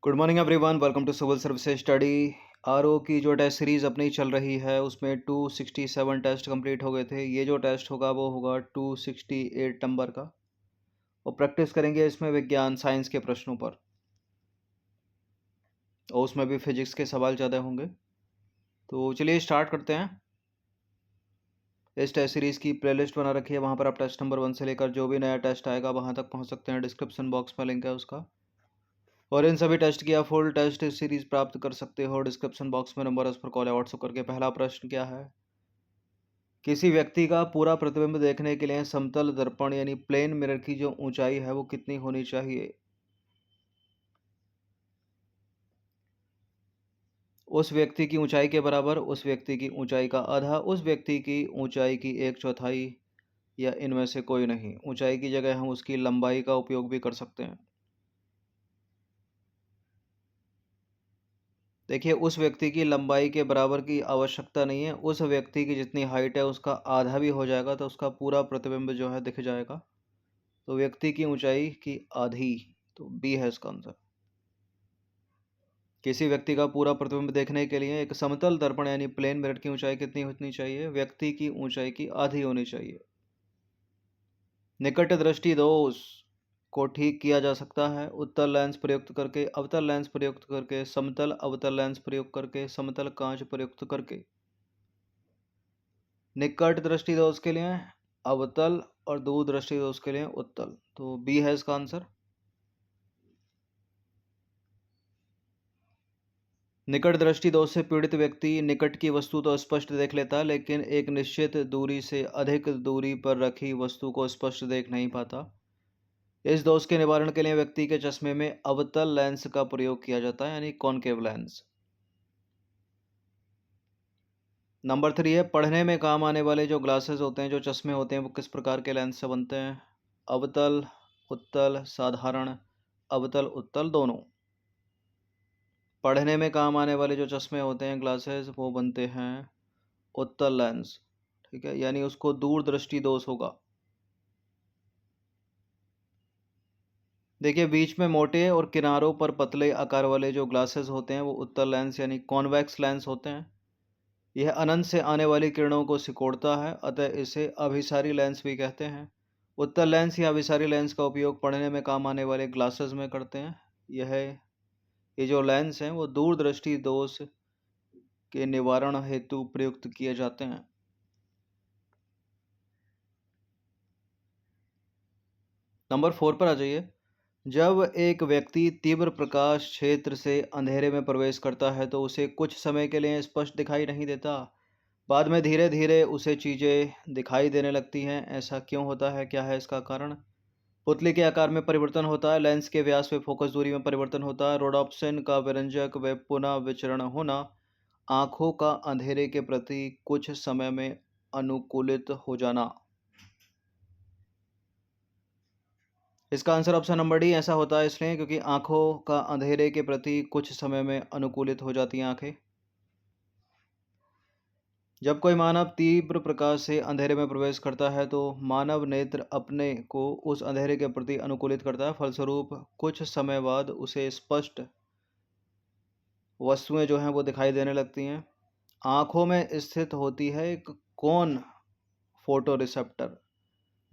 Good morning everyone, welcome to civil services study. RO की जो test series अपनी चल रही है उसमें 267 टेस्ट कंप्लीट हो गए थे। ये जो टेस्ट होगा वो होगा 268 नंबर का, और प्रैक्टिस करेंगे इसमें विज्ञान साइंस के प्रश्नों पर, और उसमें भी फिजिक्स के सवाल ज़्यादा होंगे। तो चलिए स्टार्ट करते हैं। इस टेस्ट सीरीज़ की प्लेलिस्ट बना रखी है, वहाँ पर आप टेस्ट नंबर 1 से लेकर जो भी नया टेस्ट आएगा वहाँ तक पहुँच सकते हैं। डिस्क्रिप्शन बॉक्स में लिंक है उसका, और इन सभी टेस्ट की आप फुल टेस्ट सीरीज प्राप्त कर सकते हो। डिस्क्रिप्शन बॉक्स में नंबर उस पर कॉल या व्हाट्सएप करके। पहला प्रश्न क्या है? किसी व्यक्ति का पूरा प्रतिबिंब देखने के लिए समतल दर्पण यानी प्लेन मिरर की जो ऊंचाई है वो कितनी होनी चाहिए? उस व्यक्ति की ऊंचाई के बराबर, उस व्यक्ति की ऊंचाई का आधा, उस व्यक्ति की ऊंचाई की एक चौथाई, या इनमें से कोई नहीं। ऊंचाई की जगह हम उसकी लंबाई का उपयोग भी कर सकते हैं। देखिए, उस व्यक्ति की लंबाई के बराबर की आवश्यकता नहीं है। उस व्यक्ति की जितनी हाइट है उसका आधा भी हो जाएगा तो उसका पूरा प्रतिबिंब जो है दिख जाएगा। तो व्यक्ति की ऊंचाई की आधी, तो बी है इसका आंसर। किसी व्यक्ति का पूरा प्रतिबिंब देखने के लिए एक समतल दर्पण यानी प्लेन मिरर की ऊंचाई कितनी होनी चाहिए? व्यक्ति की ऊंचाई की आधी होनी चाहिए। निकट दृष्टि दोष को ठीक किया जा सकता है उत्तल लेंस प्रयुक्त करके, अवतल लेंस प्रयुक्त करके, समतल अवतल लेंस प्रयोग करके, समतल कांच प्रयुक्त करके। निकट दृष्टि दोष के लिए अवतल और दूर दृष्टि दोष के लिए उत्तल, तो बी है इसका आंसर। निकट दृष्टि दोष से पीड़ित व्यक्ति निकट की वस्तु तो स्पष्ट देख लेता है, लेकिन एक निश्चित दूरी से अधिक दूरी पर रखी वस्तु को स्पष्ट देख नहीं पाता। इस दोष के निवारण के लिए व्यक्ति के चश्मे में अवतल लेंस का प्रयोग किया जाता है यानी कॉनकेव लेंस। नंबर 3 है, पढ़ने में काम आने वाले जो ग्लासेस होते हैं, जो चश्मे होते हैं, वो किस प्रकार के लेंस से बनते हैं? अवतल, उत्तल, साधारण, अवतल उत्तल दोनों। पढ़ने में काम आने वाले जो चश्मे होते हैं, ग्लासेस, वो बनते हैं उत्तल लेंस, ठीक है, यानी उसको दूरदृष्टि दोष होगा। देखिए, बीच में मोटे और किनारों पर पतले आकार वाले जो ग्लासेस होते हैं वो उत्तल लेंस यानी कॉन्वेक्स लेंस होते हैं। यह अनंत से आने वाली किरणों को सिकोड़ता है, अतः इसे अभिसारी लेंस भी कहते हैं। उत्तल लेंस या अभिसारी लेंस का उपयोग पढ़ने में काम आने वाले ग्लासेस में करते हैं। ये जो लेंस हैं वो दूरदृष्टि दोष के निवारण हेतु प्रयुक्त किए जाते हैं। नंबर 4 पर आ जाइए। जब एक व्यक्ति तीव्र प्रकाश क्षेत्र से अंधेरे में प्रवेश करता है तो उसे कुछ समय के लिए स्पष्ट दिखाई नहीं देता। बाद में धीरे धीरे उसे चीज़ें दिखाई देने लगती हैं। ऐसा क्यों होता है? क्या है इसका कारण? पुतली के आकार में परिवर्तन होता है, लेंस के व्यास व फोकस दूरी में परिवर्तन होता है, रोडॉप्सिन का व्यंजक व पुनः विचरण होना, आँखों का अंधेरे के प्रति कुछ समय में अनुकूलित हो जाना। इसका आंसर ऑप्शन नंबर डी। ऐसा होता है इसलिए क्योंकि आँखों का अंधेरे के प्रति कुछ समय में अनुकूलित हो जाती हैं आँखें। जब कोई मानव तीव्र प्रकाश से अंधेरे में प्रवेश करता है तो मानव नेत्र अपने को उस अंधेरे के प्रति अनुकूलित करता है, फलस्वरूप कुछ समय बाद उसे स्पष्ट वस्तुएं जो हैं वो दिखाई देने लगती हैं। आँखों में स्थित होती है एक कोन फोटो रिसेप्टर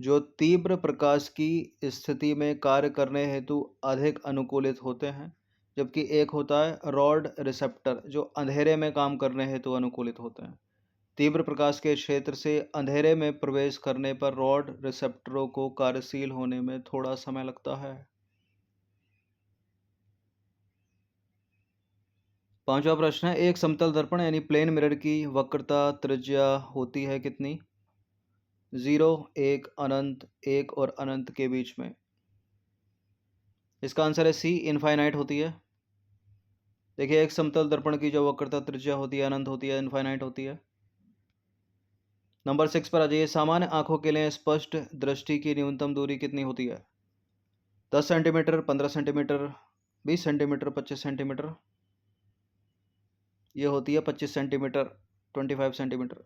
जो तीव्र प्रकाश की स्थिति में कार्य करने हेतु अधिक अनुकूलित होते हैं, जबकि एक होता है रॉड रिसेप्टर जो अंधेरे में काम करने हेतु अनुकूलित होते हैं। तीव्र प्रकाश के क्षेत्र से अंधेरे में प्रवेश करने पर रॉड रिसेप्टरों को कार्यशील होने में थोड़ा समय लगता है। पांचवा प्रश्न है, एक समतल दर्पण यानी प्लेन मिरर की वक्रता त्रिज्या होती है कितनी? 0, 1, अनंत, 1 और अनंत के बीच में। इसका आंसर है सी, इनफाइनाइट होती है। देखिए, एक समतल दर्पण की जो वक्रता त्रिज्या होती है अनंत होती है, इनफाइनाइट होती है। नंबर 6 पर आ जाइए। सामान्य आंखों के लिए स्पष्ट दृष्टि की न्यूनतम दूरी कितनी होती है? 10 सेंटीमीटर, 15 सेंटीमीटर, 20 सेंटीमीटर, 25 सेंटीमीटर। ये होती है 25 सेंटीमीटर, 25 सेंटीमीटर।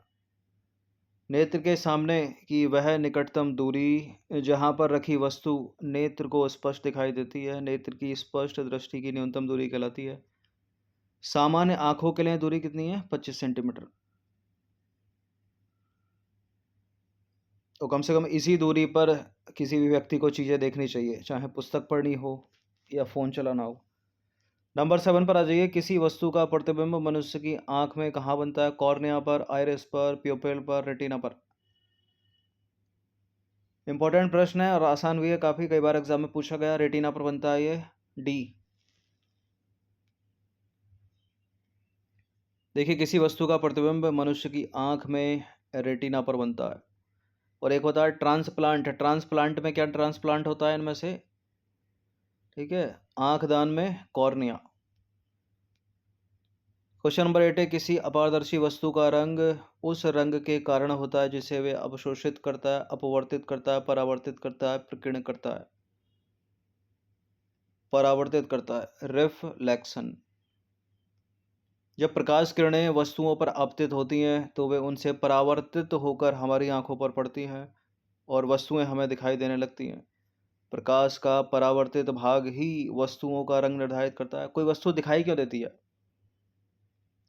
नेत्र के सामने की वह निकटतम दूरी जहाँ पर रखी वस्तु नेत्र को स्पष्ट दिखाई देती है, नेत्र की स्पष्ट दृष्टि की न्यूनतम दूरी कहलाती है। सामान्य आंखों के लिए दूरी कितनी है? 25 सेंटीमीटर। तो कम से कम इसी दूरी पर किसी भी व्यक्ति को चीज़ें देखनी चाहिए, चाहे पुस्तक पढ़नी हो या फ़ोन चलाना हो। नंबर 7 पर आ जाइए। किसी वस्तु का प्रतिबिंब मनुष्य की आंख में कहाँ बनता है? कॉर्निया पर, आइरिस पर, प्यूपिल पर, रेटिना पर। इंपॉर्टेंट प्रश्न है और आसान भी है काफ़ी, कई बार एग्जाम में पूछा गया। रेटिना पर बनता है ये, डी। देखिए, किसी वस्तु का प्रतिबिंब मनुष्य की आंख में रेटिना पर बनता है। और एक होता है ट्रांसप्लांट। ट्रांसप्लांट में क्या ट्रांसप्लांट होता है इनमें से? ठीक है, आंख दान में कॉर्निया। क्वेश्चन नंबर 8 है। किसी अपारदर्शी वस्तु का रंग उस रंग के कारण होता है जिसे वे अवशोषित करता है, अपवर्तित करता है, परावर्तित करता है, प्रकीर्ण करता है। परावर्तित करता है, रिफ्लेक्शन। जब प्रकाश किरणें वस्तुओं पर आपतित होती हैं तो वे उनसे परावर्तित होकर हमारी आंखों पर पड़ती हैं और वस्तुएं हमें दिखाई देने लगती हैं। प्रकाश का परावर्तित भाग ही वस्तुओं का रंग निर्धारित करता है। कोई वस्तु दिखाई क्यों देती है?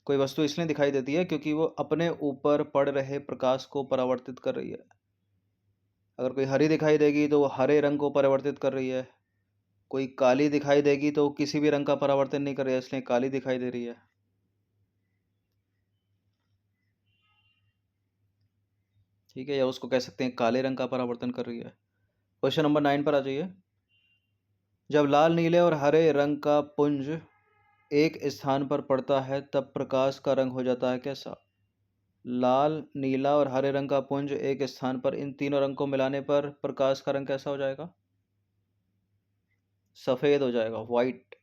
कोई वस्तु इसलिए दिखाई देती है क्योंकि वो अपने ऊपर पड़ रहे प्रकाश को परावर्तित कर रही है। अगर कोई हरी दिखाई देगी तो वो हरे रंग को परावर्तित कर रही है। कोई काली दिखाई देगी तो किसी भी रंग का परावर्तन नहीं कर रही है, इसलिए काली दिखाई दे रही है। ठीक है, या उसको कह सकते हैं काले रंग का परावर्तन कर रही है। क्वेश्चन नंबर 9 पर आ जाइए। जब लाल, नीले और हरे रंग का पुंज एक स्थान पर पड़ता है तब प्रकाश का रंग हो जाता है कैसा? लाल, नीला और हरे रंग का पुंज एक स्थान पर, इन तीनों रंग को मिलाने पर प्रकाश का रंग कैसा हो जाएगा? सफेद हो जाएगा, व्हाइट।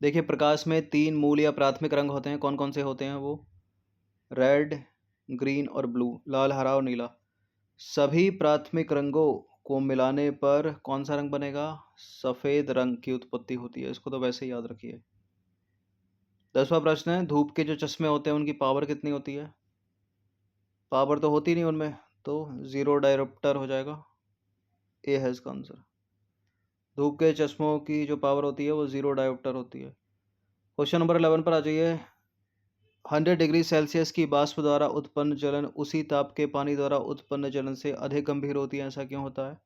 देखिए, प्रकाश में 3 मूल या प्राथमिक रंग होते हैं। कौन कौन से होते हैं वो? रेड, ग्रीन और ब्लू, लाल, हरा और नीला। सभी प्राथमिक रंगों को मिलाने पर कौन सा रंग बनेगा? सफेद रंग की उत्पत्ति होती है। इसको तो वैसे ही याद रखिए। 10वां प्रश्न है। धूप के जो चश्मे होते हैं उनकी पावर कितनी होती है? पावर तो होती नहीं उनमें, तो जीरो डायोप्टर हो जाएगा। ए है इसका आंसर। धूप के चश्मों की जो पावर होती है वो जीरो डायोप्टर होती है। क्वेश्चन नंबर 11 पर आ जाइए। 100 डिग्री सेल्सियस की वाष्प द्वारा उत्पन्न जलन उसी ताप के पानी द्वारा उत्पन्न जलन से अधिक गंभीर होती है। ऐसा क्यों होता है?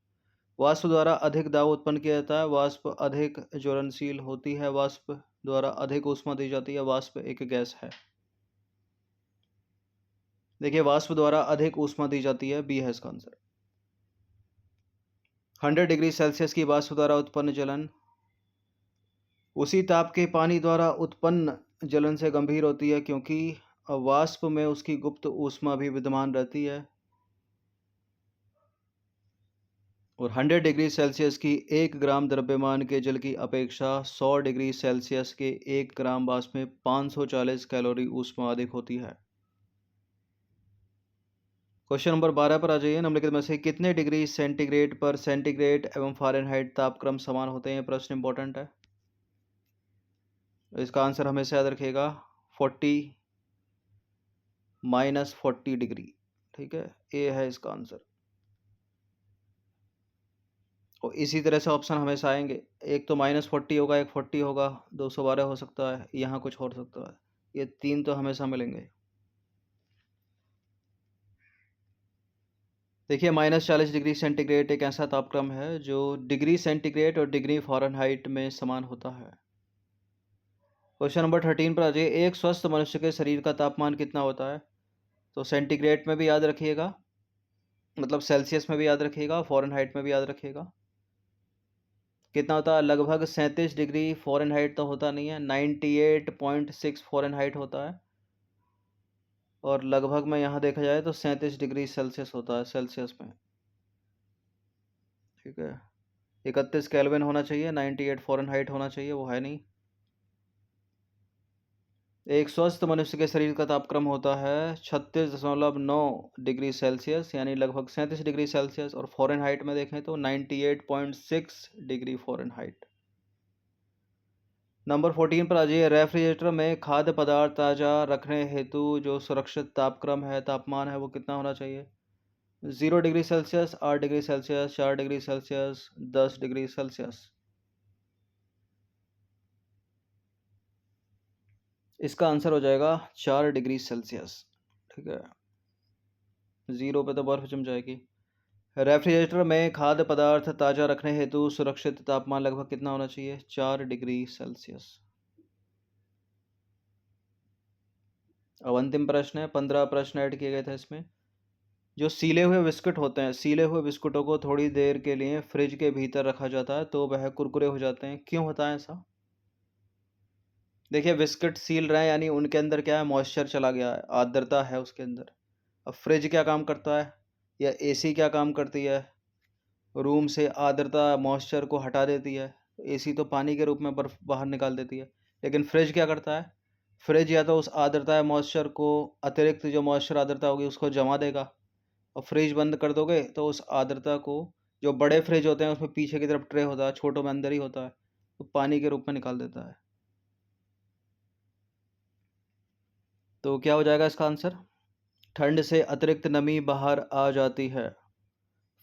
वाष्प द्वारा अधिक दाब उत्पन्न किया जाता है, वाष्प अधिक ज्वलनशील होती है, वाष्प द्वारा अधिक ऊष्मा दी जाती है, वाष्प एक गैस है। देखिए, वाष्प द्वारा अधिक ऊष्मा दी जाती है, बी है इसका आंसर। 100 डिग्री सेल्सियस की वाष्प द्वारा उत्पन्न जलन उसी ताप के पानी द्वारा उत्पन्न जलन से गंभीर होती है क्योंकि वाष्प में उसकी गुप्त ऊष्मा भी विद्यमान रहती है। और 100 डिग्री सेल्सियस की 1 ग्राम द्रव्यमान के जल की अपेक्षा 100 डिग्री सेल्सियस के 1 ग्राम वाष्प में 540 कैलोरी ऊष्मा अधिक होती है। क्वेश्चन नंबर 12 पर आ जाइए। निम्नलिखित में से कितने डिग्री सेंटीग्रेड पर सेंटीग्रेड एवं फ़ारेनहाइट तापक्रम समान होते हैं? प्रश्न इंपॉर्टेंट है। इसका आंसर हमेशा याद रखिएगा, 40 -40 डिग्री। ठीक है, ए है इसका आंसर। और इसी तरह से ऑप्शन हमेशा आएंगे। एक तो -40 होगा, एक 40 होगा, 212 हो सकता है, यहाँ कुछ हो सकता है। ये 3 तो हमेशा मिलेंगे। देखिए, -40 डिग्री सेंटीग्रेड एक ऐसा तापक्रम है जो डिग्री सेंटीग्रेड और डिग्री फ़ारेनहाइट में समान होता है। क्वेश्चन नंबर 13 पर आ जाइए। एक स्वस्थ मनुष्य के शरीर का तापमान कितना होता है? तो सेंटीग्रेड में भी याद रखिएगा, मतलब सेल्सियस में भी याद रखिएगा, फ़ारेनहाइट में भी याद रखिएगा। कितना होता है? लगभग 37 डिग्री फ़ारेनहाइट तो होता नहीं है, 98.6 फ़ारेनहाइट होता है। और लगभग में यहाँ देखा जाए तो 37 डिग्री सेल्सियस होता है सेल्सियस में। ठीक है, 31 केल्विन होना चाहिए, 98 फ़ारेनहाइट होना चाहिए, वो है नहीं। एक स्वस्थ मनुष्य के शरीर का तापक्रम होता है 36.9 डिग्री सेल्सियस, यानी लगभग 37 डिग्री सेल्सियस। और फ़ारेनहाइट में देखें तो 98.6 डिग्री फ़ारेनहाइट। नंबर 14 पर आ जाइए। रेफ्रिजरेटर में खाद्य पदार्थ ताज़ा रखने हेतु जो सुरक्षित तापक्रम है, तापमान है, वो कितना होना चाहिए? 0 degree Celsius, 8 degree Celsius, 4 degree Celsius, 10 degree Celsius. इसका आंसर हो जाएगा 4 डिग्री सेल्सियस। ठीक है, 0 पे तो बर्फ जम जाएगी। रेफ्रिजरेटर में खाद्य पदार्थ ताज़ा रखने हेतु सुरक्षित तापमान लगभग कितना होना चाहिए? 4 डिग्री सेल्सियस। अब अंतिम प्रश्न है, 15 प्रश्न ऐड किए गए थे इसमें। जो सीले हुए बिस्कुट होते हैं, सीले हुए बिस्कुटों को थोड़ी देर के लिए फ्रिज के भीतर रखा जाता है तो वह कुरकुरे हो जाते हैं, क्यों होता है ऐसा? देखिए, बिस्किट सील रहे हैं यानी उनके अंदर क्या है, मॉइस्चर चला गया है, आर्द्रता है उसके अंदर। अब फ्रिज क्या काम करता है, या एसी क्या काम करती है? रूम से आर्द्रता मॉइस्चर को हटा देती है। एसी तो पानी के रूप में बर्फ बाहर निकाल देती है, लेकिन फ्रिज क्या करता है? फ्रिज या तो उस आर्द्रता या मॉइस्चर को, अतिरिक्त जो मॉइस्चर आर्द्रता होगी उसको जमा देगा, और फ्रिज बंद कर दोगे तो उस आर्द्रता को, जो बड़े फ्रिज होते हैं उसमें पीछे की तरफ ट्रे होता है, छोटों में अंदर ही होता है, तो पानी के रूप में निकाल देता है। तो क्या हो जाएगा इसका आंसर? ठंड से अतिरिक्त नमी बाहर आ जाती है।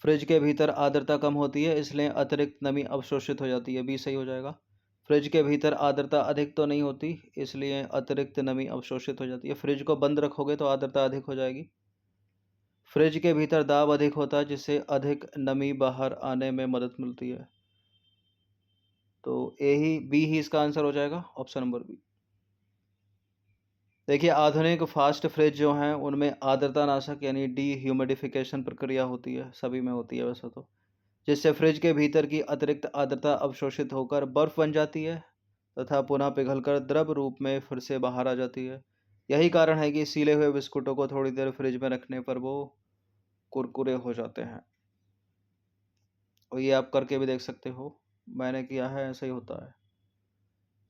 फ्रिज के भीतर आर्द्रता कम होती है इसलिए अतिरिक्त नमी अवशोषित हो जाती है, बी सही हो जाएगा। फ्रिज के भीतर आर्द्रता अधिक तो नहीं होती इसलिए अतिरिक्त नमी अवशोषित हो जाती है। फ्रिज को बंद रखोगे तो आर्द्रता अधिक हो जाएगी। फ्रिज के भीतर दाब अधिक होता है जिससे अधिक नमी बाहर आने में मदद मिलती है। तो ए ही, बी ही इसका आंसर हो जाएगा, ऑप्शन नंबर बी। देखिए, आधुनिक फास्ट फ्रिज जो हैं उनमें आर्द्रता नाशक यानी डी प्रक्रिया होती है, सभी में होती है वैसे तो, जिससे फ्रिज के भीतर की अतिरिक्त आर्द्रता अवशोषित होकर बर्फ बन जाती है तथा पुनः पिघलकर द्रव रूप में फिर से बाहर आ जाती है। यही कारण है कि सीले हुए बिस्कुटों को थोड़ी देर फ्रिज में रखने पर वो कुरकुरे हो जाते हैं। और ये आप करके भी देख सकते हो, मैंने किया है, ऐसा ही होता है।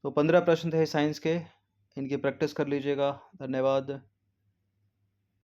तो 15 प्रश्न थे साइंस के, इनकी प्रैक्टिस कर लीजिएगा। धन्यवाद।